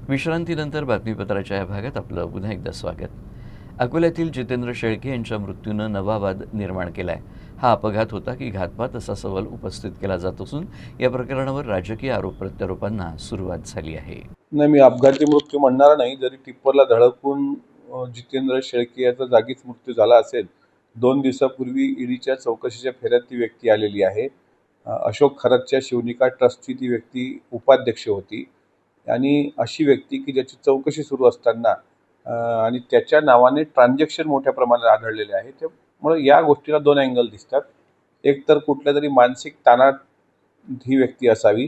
विश्रांतीनंतर बातमीपत्राच्या या भागात आपलं पुन्हा एकदा स्वागत. अकोल्यातील जितेंद्र शेळके यांच्या मृत्यूनं नवा वाद निर्माण केला आहे. हा अपघात होता की घातपात असा सवाल उपस्थित केला जात असून या प्रकरणावर राजकीय आरोप प्रत्यारोपांना सुरुवात झाली आहे. नाही, मी अपघाती मृत्यू म्हणणार नाही. जरी टिप्परला धडकून जितेंद्र शेळके याचा जागीच मृत्यू झाला असेल, 2 दिवसापूर्वी ईडीच्या चौकशीच्या फेऱ्यात ती व्यक्ती आलेली आहे. अशोक खरातच्या शिवनिका ट्रस्टची ती व्यक्ती उपाध्यक्ष होती आणि अशी व्यक्ती की ज्याची चौकशी सुरू असताना आणि त्याच्या नावाने ट्रान्झॅक्शन मोठ्या प्रमाणात आढळलेले आहे. त्यामुळे या गोष्टीला 2 अँगल दिसतात. एक तर कुठल्या तरी मानसिक ताणात ही व्यक्ती असावी.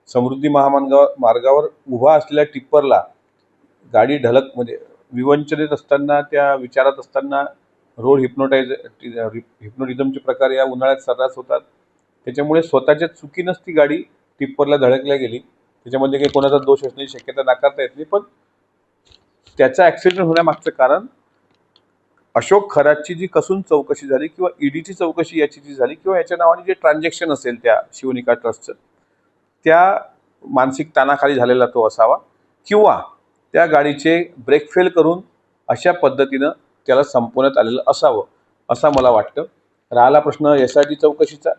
समृद्धी मार्गावर उभा असलेल्या टिप्परला गाडी म्हणजे विवंचनेत असताना, त्या विचारात असताना रोड हिप्नोटिझमचे प्रकार या उन्हाळ्यात सर्रास होतात. त्याच्यामुळे स्वतःच्या चुकीनंच ती गाडी टिप्परला धडकल्या गेली. त्याच्यामध्ये काही कोणाचा दोष असण्याची शक्यता नाकारता येत नाही. पण त्याचा ॲक्सिडेंट होण्यामागचं कारण अशोक खरातची जी कसून चौकशी झाली किंवा ईडीची चौकशी याची जी झाली किंवा याच्या नावाने जे ट्रान्झॅक्शन असेल त्या शिवनिका ट्रस्टचं, त्या मानसिक ताणाखाली झालेला तो असावा किंवा त्या गाडीचे ब्रेक फेल करून अशा पद्धतीनं त्याला संपवण्यात आलेलं असावं असं मला वाटतं. राहिला प्रश्न SIT चौकशीचा.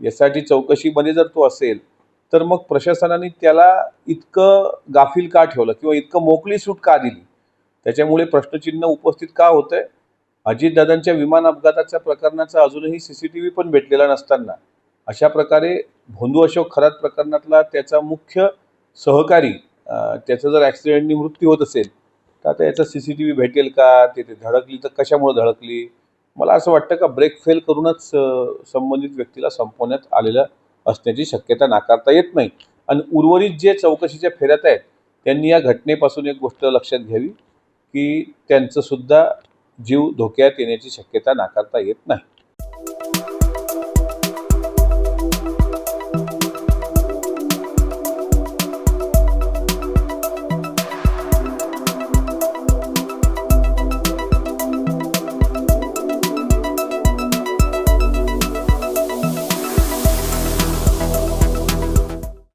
SIT चौकशीमध्ये जर तो असेल तर मग प्रशासनाने त्याला इतकं गाफील का ठेवलं किंवा इतकं मोकळी सूट का दिली? त्याच्यामुळे प्रश्नचिन्ह उपस्थित का होतंय? अजितदादांच्या विमान अपघाताच्या प्रकरणाचा अजूनही CCTV पण भेटलेला नसताना अशा प्रकारे भोंदू अशोक खरात प्रकरणातला त्याचा मुख्य सहकारी त्याचा जर ॲक्सिडेंटनी मृत्यू होत असेल तर आता याचा CCTV भेटेल का? तिथे धडकली तर कशामुळे धडकली? मला असं वाटतं का ब्रेक फेल करूनच संबंधित व्यक्तीला संपवण्यात आलेलं असण्याची शक्यता नाकारता येत नाही. आणि उर्वरित जे चौकशीच्या फेऱ्यात आहेत त्यांनी या घटनेपासून एक गोष्ट लक्षात घ्यावी की त्यांचं सुद्धा जीव धोक्यात येण्याची शक्यता नाकारता येत नाही.